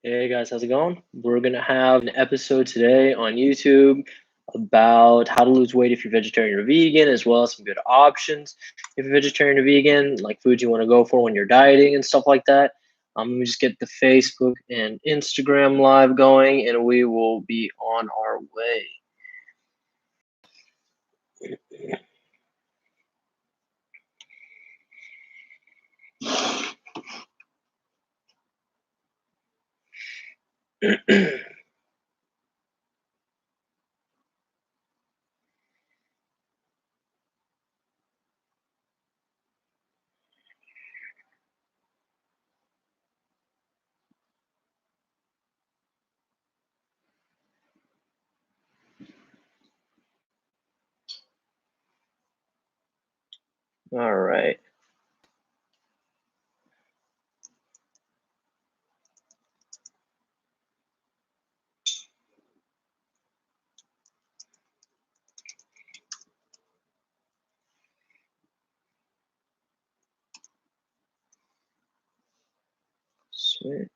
Hey guys, how's it going? We're gonna have an episode today on YouTube about how to lose weight if you're vegetarian or vegan, as well as some good options if you're vegetarian or vegan, like foods you want to go for when you're dieting and stuff like that. Let me just get the Facebook and Instagram live going, and we will be on our way. All right. Sweet.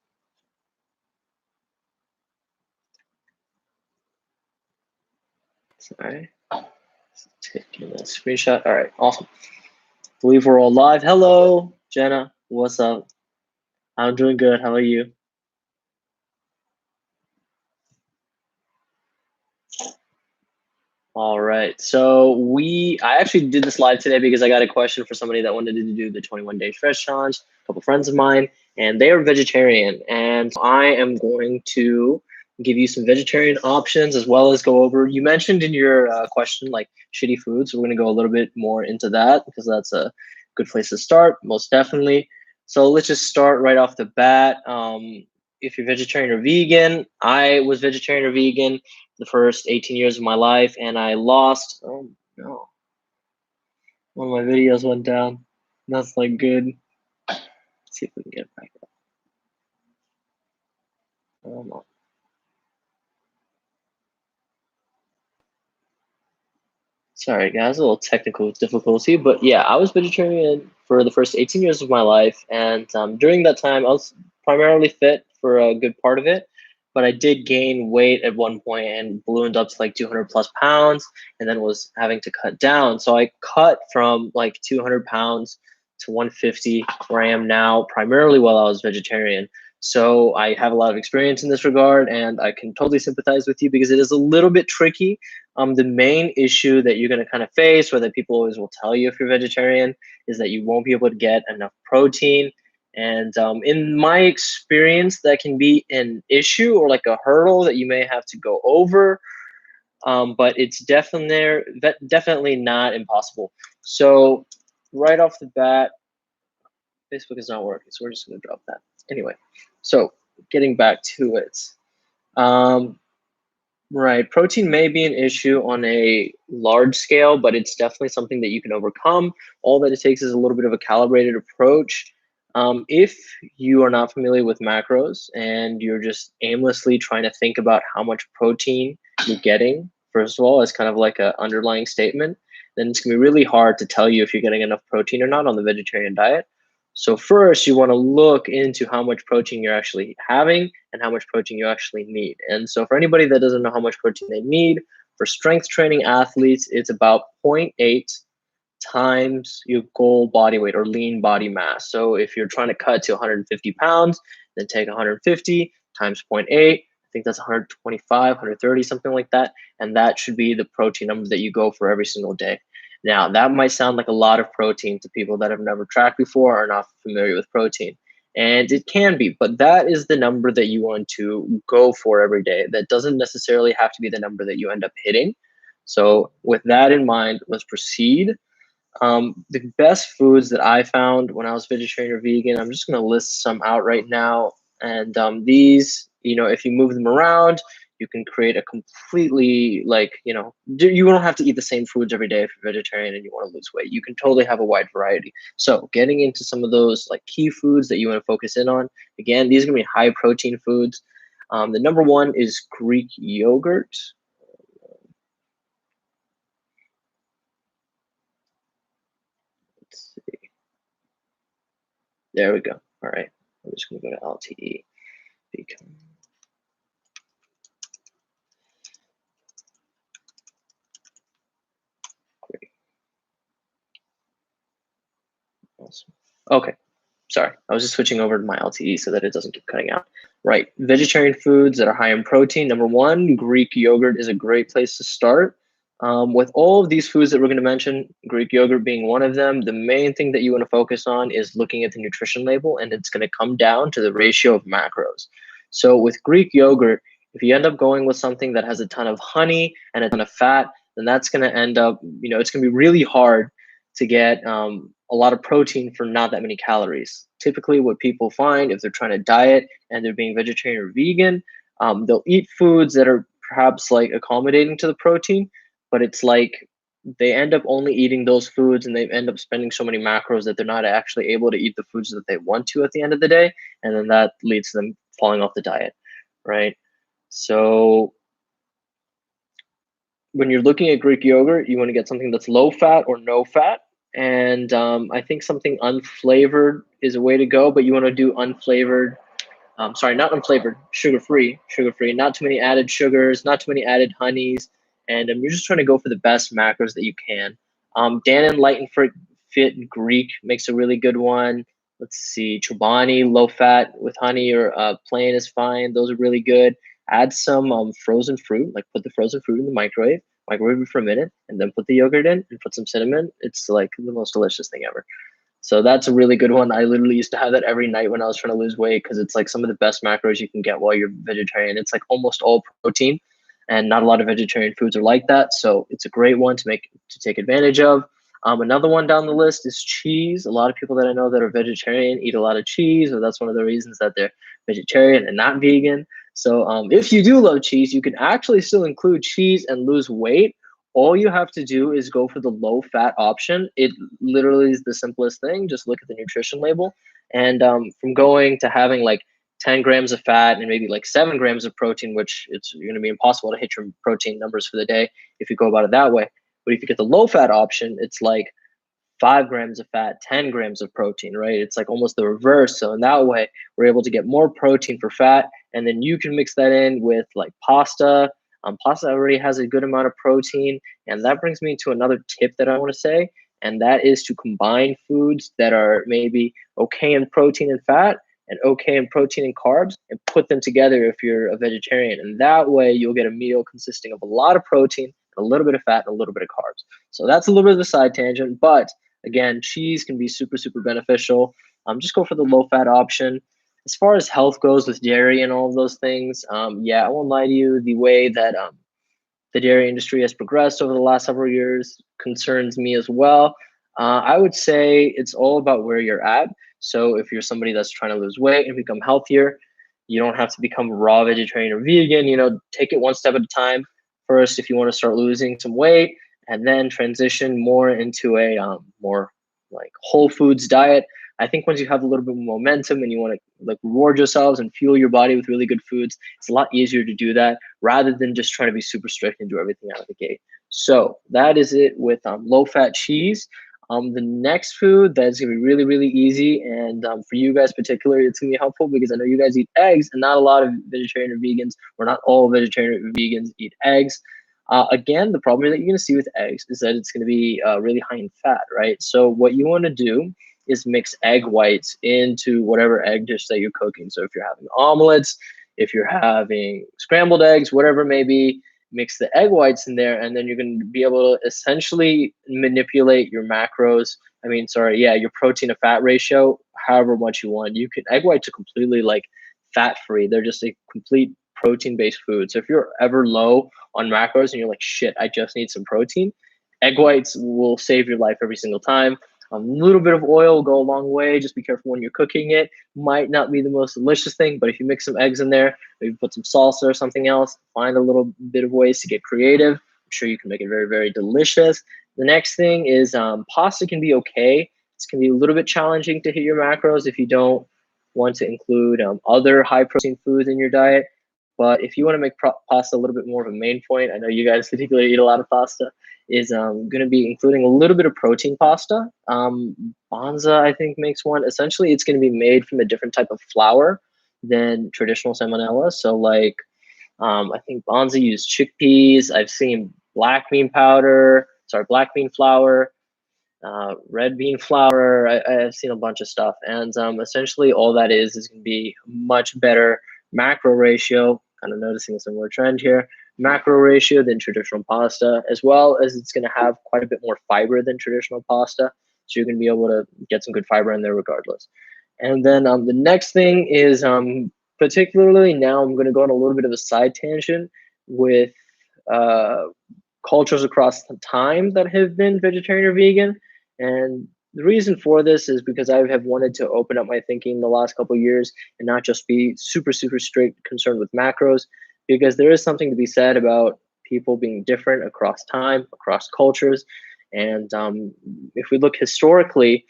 Sorry. Taking a screenshot. All right, awesome. Believe we're all live. Hello, Jenna. What's up? I'm doing good. How are you? All right. So I actually did this live today because I got a question for somebody that wanted to do the 21-day stretch challenge, a couple friends of mine, and they are vegetarian. And I am going to give you some vegetarian options as well as go over, you mentioned in your question, like shitty foods. So we're going to go a little bit more into that because that's a good place to start, most definitely. So let's just start right off the bat. If you're vegetarian or vegan, I was vegetarian or vegan the first 18 years of my life, and I lost. Oh no, one of my videos went down. That's like good. Let's see if we can get it back up. Oh no. Sorry, guys, a little technical difficulty, but yeah, I was vegetarian for the first 18 years of my life, and during that time, I was primarily fit for a good part of it, but I did gain weight at one point and ballooned up to like 200 plus pounds, and then was having to cut down. So I cut from like 200 pounds to 150, where I am now, primarily while I was vegetarian. So I have a lot of experience in this regard, and I can totally sympathize with you because it is a little bit tricky. The main issue that you're going to kind of face, or that people always will tell you if you're vegetarian, is that you won't be able to get enough protein. And in my experience, that can be an issue or like a hurdle that you may have to go over. But it's definitely not impossible. So right off the bat, Facebook is not working, so we're just going to drop that. Anyway, so getting back to it. Um, Right. Protein may be an issue on a large scale, but it's definitely something that you can overcome. All that it takes is a little bit of a calibrated approach. If you are not familiar with macros and you're just aimlessly trying to think about how much protein you're getting, first of all, as kind of like an underlying statement, then it's going to be really hard to tell you if you're getting enough protein or not on the vegetarian diet. So first, you want to look into how much protein you're actually having and how much protein you actually need. And so for anybody that doesn't know how much protein they need, for strength training athletes, it's about zero point 0.8 times your goal body weight or lean body mass. So if you're trying to cut to 150 pounds, then take 150 times zero point 0.8. I think that's 125, 130, something like that. And that should be the protein number that you go for every single day. Now, that might sound like a lot of protein to people that have never tracked before or are not familiar with protein. And it can be, but that is the number that you want to go for every day. That doesn't necessarily have to be the number that you end up hitting. So, with that in mind, let's proceed. The best foods that I found when I was vegetarian or vegan, I'm just going to list some out right now. And these, if you move them around, you can create a completely you don't have to eat the same foods every day if you're vegetarian and you want to lose weight. You can totally have a wide variety. So getting into some of those like key foods that you want to focus in on. Again, these are going to be high protein foods. The number one is Greek yogurt. Let's see. There we go. All right. I'm just going to go to LTE. become great. Awesome. Okay. Sorry, I was just switching over to my LTE so that it doesn't keep cutting out. Right, vegetarian foods that are high in protein. Number one, Greek yogurt is a great place to start. With all of these foods that we're going to mention, Greek yogurt being one of them, the main thing that you want to focus on is looking at the nutrition label, and it's going to come down to the ratio of macros. So with Greek yogurt, if you end up going with something that has a ton of honey and a ton of fat, then that's going to end up, it's going to be really hard to get a lot of protein for not that many calories. Typically, what people find if they're trying to diet and they're being vegetarian or vegan, they'll eat foods that are perhaps like accommodating to the protein, but it's like they end up only eating those foods and they end up spending so many macros that they're not actually able to eat the foods that they want to at the end of the day. And then that leads to them falling off the diet, right? So when you're looking at Greek yogurt, you want to get something that's low fat or no fat. And I think something unflavored is a way to go, but you want to do unflavored. Sorry, not unflavored, sugar-free, sugar-free. Not too many added sugars, not too many added honeys, and you're just trying to go for the best macros that you can. Dannon Light and Fit Greek makes a really good one. Let's see, Chobani low fat with honey or plain is fine. Those are really good. Add some frozen fruit, like put the frozen fruit in the microwave it for a minute, and then put the yogurt in and put some cinnamon. It's like the most delicious thing ever. So that's a really good one. I literally used to have that every night when I was trying to lose weight because it's like some of the best macros you can get while you're vegetarian. It's like almost all protein, and not a lot of vegetarian foods are like that. So it's a great one to take advantage of. Another one down the list is cheese. A lot of people that I know that are vegetarian eat a lot of cheese, or that's one of the reasons that they're vegetarian and not vegan. So if you do love cheese, you can actually still include cheese and lose weight. All you have to do is go for the low fat option. It literally is the simplest thing. Just look at the nutrition label. And from going to having like 10 grams of fat and maybe like 7 grams of protein, which it's going to be impossible to hit your protein numbers for the day if you go about it that way. But if you get the low fat option, it's like 5 grams of fat, 10 grams of protein, right? It's like almost the reverse. So in that way, we're able to get more protein for fat. And then you can mix that in with like pasta. Pasta already has a good amount of protein. And that brings me to another tip that I want to say. And that is to combine foods that are maybe okay in protein and fat and okay in protein and carbs and put them together if you're a vegetarian. And that way you'll get a meal consisting of a lot of protein, a little bit of fat, and a little bit of carbs. So that's a little bit of a side tangent, but again, cheese can be super, super beneficial. Just go for the low fat option. As far as health goes with dairy and all of those things, yeah, I won't lie to you. The way that the dairy industry has progressed over the last several years concerns me as well. I would say it's all about where you're at. So if you're somebody that's trying to lose weight and become healthier, you don't have to become raw vegetarian or vegan. Take it one step at a time. First, if you want to start losing some weight, and then transition more into a more like whole foods diet. I think once you have a little bit more momentum and you want to like reward yourselves and fuel your body with really good foods, it's a lot easier to do that rather than just trying to be super strict and do everything out of the gate. So that is it with low fat cheese. The next food that's gonna be really, really easy, and for you guys particularly, it's gonna be helpful because I know you guys eat eggs, and not a lot of vegetarian or vegans, or not all vegetarian or vegans eat eggs. Again, the problem that you're going to see with eggs is that it's going to be really high in fat, right? So what you want to do is mix egg whites into whatever egg dish that you're cooking. So if you're having omelets, if you're having scrambled eggs, whatever it may be, mix the egg whites in there, and then you're going to be able to essentially manipulate your macros. Your protein to fat ratio, however much you want. Egg whites are completely like fat free. They're just a complete protein based food. So if you're ever low on macros and you're like, shit, I just need some protein, egg whites will save your life every single time. A little bit of oil will go a long way. Just be careful when you're cooking it. Might not be the most delicious thing, but if you mix some eggs in there, maybe put some salsa or something else, find a little bit of ways to get creative. I'm sure you can make it very, very delicious. The next thing is pasta can be okay. It's can be a little bit challenging to hit your macros if you don't want to include other high protein foods in your diet. But if you want to make pasta a little bit more of a main point, I know you guys particularly eat a lot of pasta, is going to be including a little bit of protein pasta. Banza, I think, makes one. Essentially, it's going to be made from a different type of flour. than traditional salmonella. So like, I think Bonzi used chickpeas. I've seen black bean flour, red bean flour. I've seen a bunch of stuff, and essentially all that is going to be much better macro ratio. Kind of noticing a similar trend here. Macro ratio than traditional pasta, as well as it's going to have quite a bit more fiber than traditional pasta. So you're going to be able to get some good fiber in there regardless. And then the next thing is particularly now I'm going to go on a little bit of a side tangent with uh, cultures across time that have been vegetarian or vegan. And the reason for this is because I have wanted to open up my thinking the last couple of years and not just be super, super strict concerned with macros, because there is something to be said about people being different across time, across cultures. And if we look historically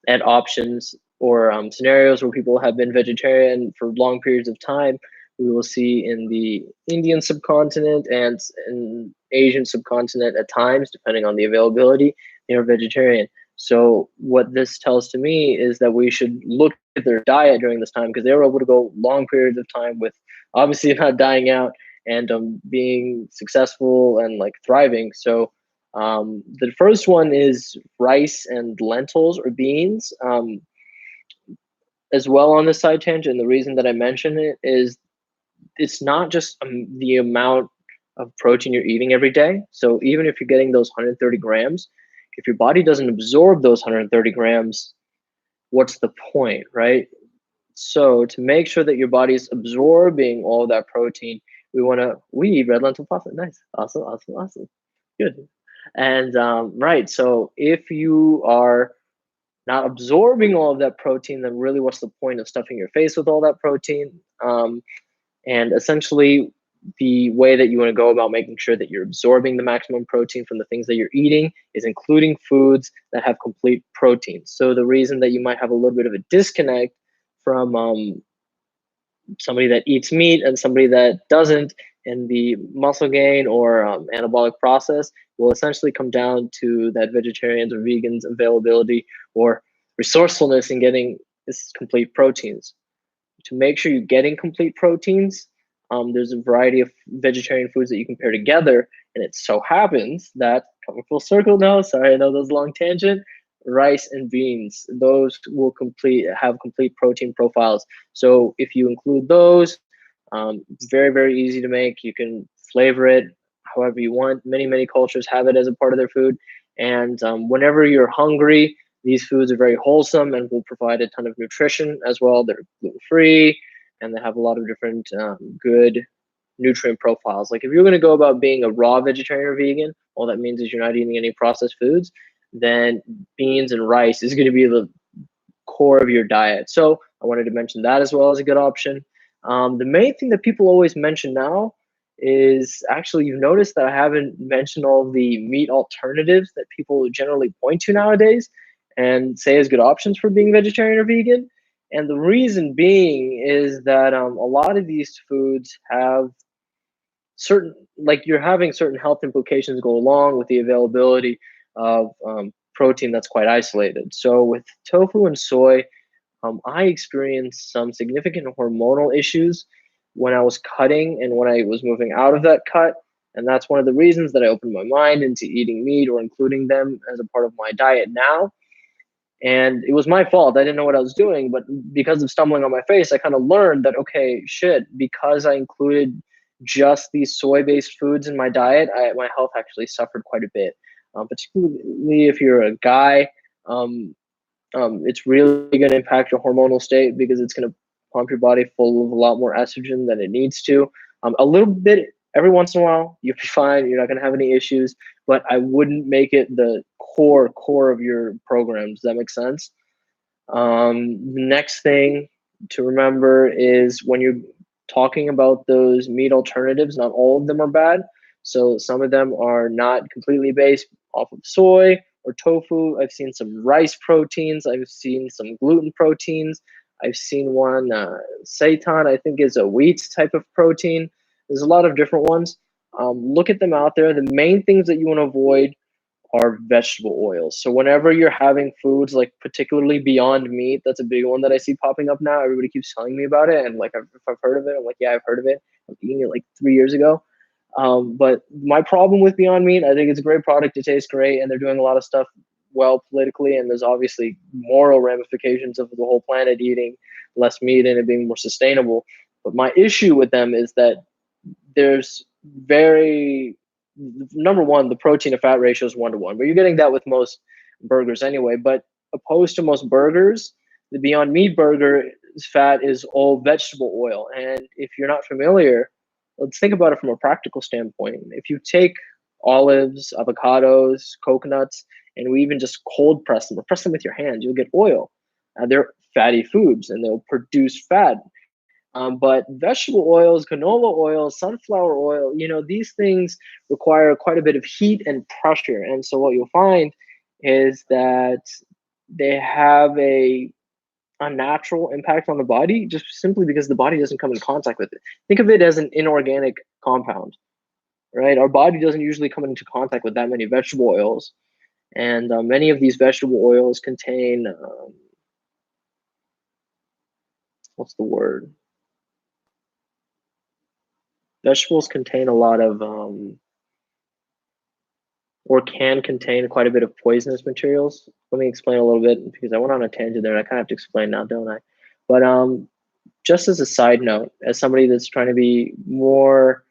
at options or scenarios where people have been vegetarian for long periods of time, we will see in the Indian subcontinent and in Asian subcontinent at times, depending on the availability, they are vegetarian. So what this tells to me is that we should look at their diet during this time because they were able to go long periods of time with obviously not dying out and being successful and like thriving. So the first one is rice and lentils or beans. As well on this side tangent, the reason that I mention it is it's not just the amount of protein you're eating every day. So even if you're getting those 130 grams, if your body doesn't absorb those 130 grams, what's the point, right? So to make sure that your body's absorbing all that protein, we eat red lentil pasta. Nice, awesome, awesome, awesome, good. And right, so if you are not absorbing all of that protein, then really what's the point of stuffing your face with all that protein? And essentially, the way that you want to go about making sure that you're absorbing the maximum protein from the things that you're eating is including foods that have complete protein. So the reason that you might have a little bit of a disconnect from somebody that eats meat and somebody that doesn't in the muscle gain or anabolic process will essentially come down to that vegetarians or vegans availability or resourcefulness in getting this complete proteins. To make sure you're getting complete proteins, there's a variety of vegetarian foods that you can pair together. And it so happens that, coming full circle now, sorry, I know that was a long tangent, rice and beans, those will have complete protein profiles. So if you include those, it's very, very easy to make. You can flavor it however you want. Many cultures have it as a part of their food. And whenever you're hungry, these foods are very wholesome and will provide a ton of nutrition as well. They're gluten-free and they have a lot of different good nutrient profiles. Like if you're going to go about being a raw vegetarian or vegan, all that means is you're not eating any processed foods, then beans and rice is going to be the core of your diet. So I wanted to mention that as well as a good option. The main thing that people always mention now is actually you've noticed that I haven't mentioned all the meat alternatives that people generally point to nowadays and say as good options for being vegetarian or vegan. And the reason being is that a lot of these foods have certain, like you're having certain health implications go along with the availability of protein that's quite isolated. So with tofu and soy, I experienced some significant hormonal issues when I was cutting and when I was moving out of that cut. And that's one of the reasons that I opened my mind into eating meat or including them as a part of my diet now. And it was my fault. I didn't know what I was doing, but because of stumbling on my face, I kind of learned that, okay, shit, because I included just these soy-based foods in my diet, my health actually suffered quite a bit. Particularly if you're a guy, it's really going to impact your hormonal state because it's going to pump your body full of a lot more estrogen than it needs to. A little bit every once in a while, you'll be fine. You're not going to have any issues, but I wouldn't make it the core of your program. Does that make sense? The next thing to remember is when you're talking about those meat alternatives, not all of them are bad. So some of them are not completely based off of soy or tofu. I've seen some rice proteins. I've seen some gluten proteins. I've seen one, seitan, I think is a wheat type of protein. There's a lot of different ones. Look at them out there. The main things that you want to avoid are vegetable oils. So whenever you're having foods like particularly Beyond Meat, that's a big one that I see popping up now. Everybody keeps telling me about it, and like if I've heard of it, I'm like, yeah, I've heard of it. I was eating it like 3 years ago. But my problem with Beyond Meat, I think it's a great product. It tastes great, and they're doing a lot of stuff well politically, and there's obviously moral ramifications of the whole planet eating less meat and it being more sustainable. But my issue with them is that there's very number one, the protein to fat ratio is 1 to 1, but you're getting that with most burgers anyway. But opposed to most burgers, the Beyond Meat burger fat is all vegetable oil. And if you're not familiar, let's think about it from a practical standpoint. If you take olives, avocados, coconuts, and we even just cold press them or press them with your hands, you'll get oil. They're fatty foods and they'll produce fat. But vegetable oils, canola oil, sunflower oil, these things require quite a bit of heat and pressure. And so what you'll find is that they have a unnatural impact on the body just simply because the body doesn't come in contact with it. Think of it as an inorganic compound, right? Our body doesn't usually come into contact with that many vegetable oils. And many of these vegetable oils contain, what's the word? Vegetables contain a lot of, or can contain quite a bit of poisonous materials. Let me explain a little bit because I went on a tangent there and I kind of have to explain now, don't I? But just as a side note, as somebody that's trying to be more,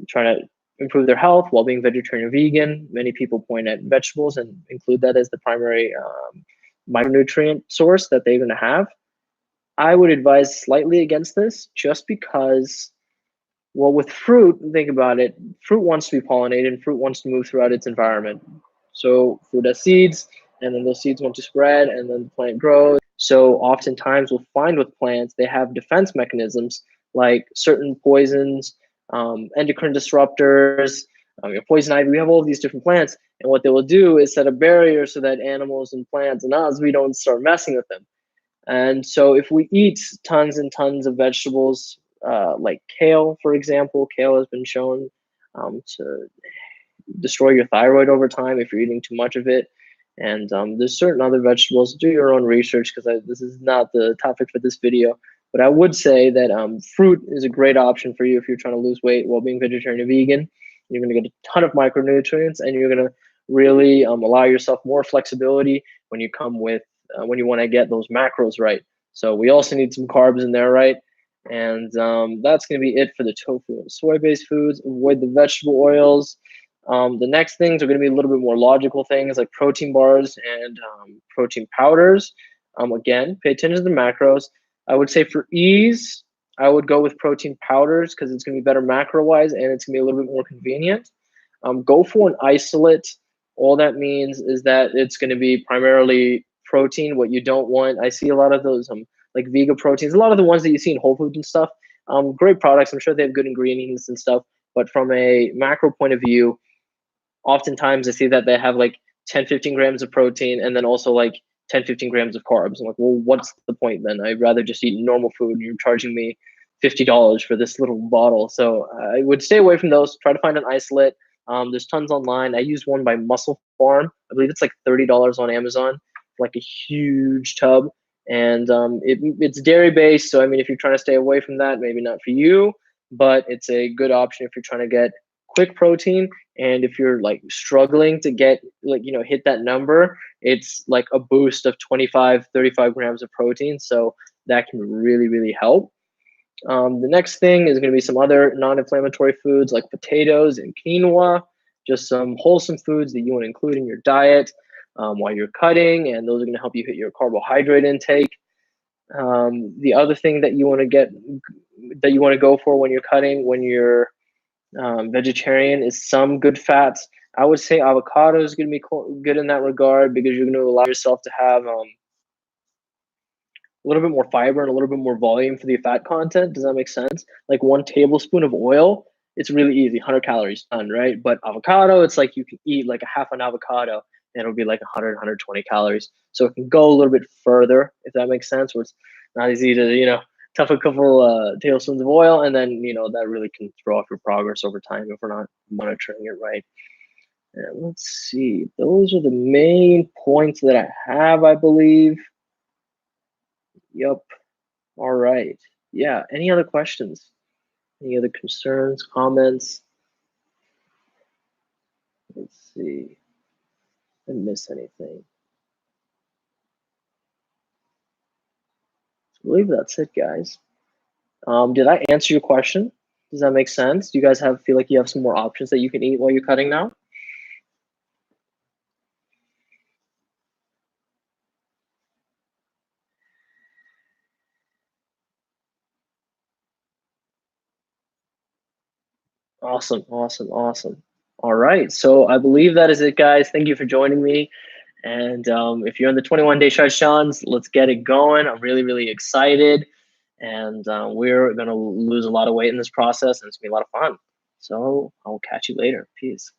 trying to improve their health while being vegetarian and vegan, many people point at vegetables and include that as the primary micronutrient source that they're going to have. I would advise slightly against this just because, well, with fruit, think about it. Fruit wants to be pollinated and fruit wants to move throughout its environment. So fruit has seeds, and then those seeds want to spread, and then the plant grows. So oftentimes we'll find with plants, they have defense mechanisms like certain poisons, endocrine disruptors, poison ivy. We have all of these different plants. And what they will do is set a barrier so that animals and plants and us, we don't start messing with them. And so if we eat tons and tons of vegetables, like kale, for example, kale has been shown to destroy your thyroid over time if you're eating too much of it. And there's certain other vegetables. Do your own research because this is not the topic for this video. But I would say that fruit is a great option for you if you're trying to lose weight while being vegetarian and vegan. You're going to get a ton of micronutrients, and you're going to really allow yourself more flexibility when you come with when you want to get those macros right. So we also need some carbs in there, right? And that's going to be it for the tofu and soy-based foods. Avoid the vegetable oils. The next things are going to be a little bit more logical things like protein bars and protein powders. Again, pay attention to the macros. I would say for ease, I would go with protein powders because it's going to be better macro-wise and it's going to be a little bit more convenient. Go for an isolate. All that means is that it's going to be primarily protein. What you don't want, I see a lot of those like Vega proteins, a lot of the ones that you see in Whole Foods and stuff. Great products. I'm sure they have good ingredients and stuff. But from a macro point of view, oftentimes I see that they have like 10, 15 grams of protein and then also like 10, 15 grams of carbs. I'm like, well, what's the point then? I'd rather just eat normal food. You're charging me $50 for this little bottle. So I would stay away from those. Try to find an isolate. There's tons online. I use one by Muscle Farm. I believe it's like $30 on Amazon, like a huge tub. And it's dairy based. So, I mean, if you're trying to stay away from that, maybe not for you, but it's a good option if you're trying to get quick protein. And if you're like struggling to get like, hit that number, it's like a boost of 25, 35 grams of protein. So that can really, really help. The next thing is going to be some other non-inflammatory foods like potatoes and quinoa, just some wholesome foods that you want to include in your diet while you're cutting, and those are going to help you hit your carbohydrate intake. The other thing that you want to go for when you're cutting, when you're vegetarian, is some good fats. I would say avocado is going to be good in that regard because you're going to allow yourself to have a little bit more fiber and a little bit more volume for the fat content. Does that make sense? Like 1 tablespoon of oil, it's really easy, 100 calories done, right? But avocado, it's like you can eat like a half an avocado and it'll be like 100, 120 calories. So it can go a little bit further, if that makes sense, where it's not easy to, tough a couple tablespoons of oil, and then, that really can throw off your progress over time if we're not monitoring it right. And let's see. Those are the main points that I have, I believe. Yep. All right. Yeah. Any other questions? Any other concerns, comments? Let's see. Didn't miss anything. I believe that's it, guys. Did I answer your question? Does that make sense? Do you guys feel like you have some more options that you can eat while you're cutting now? Awesome, awesome, awesome. All right, so I believe that is it, guys. Thank you for joining me. And if you're in the 21 Day Shred Challenge, let's get it going. I'm really, really excited. And we're going to lose a lot of weight in this process, and it's going to be a lot of fun. So I'll catch you later. Peace.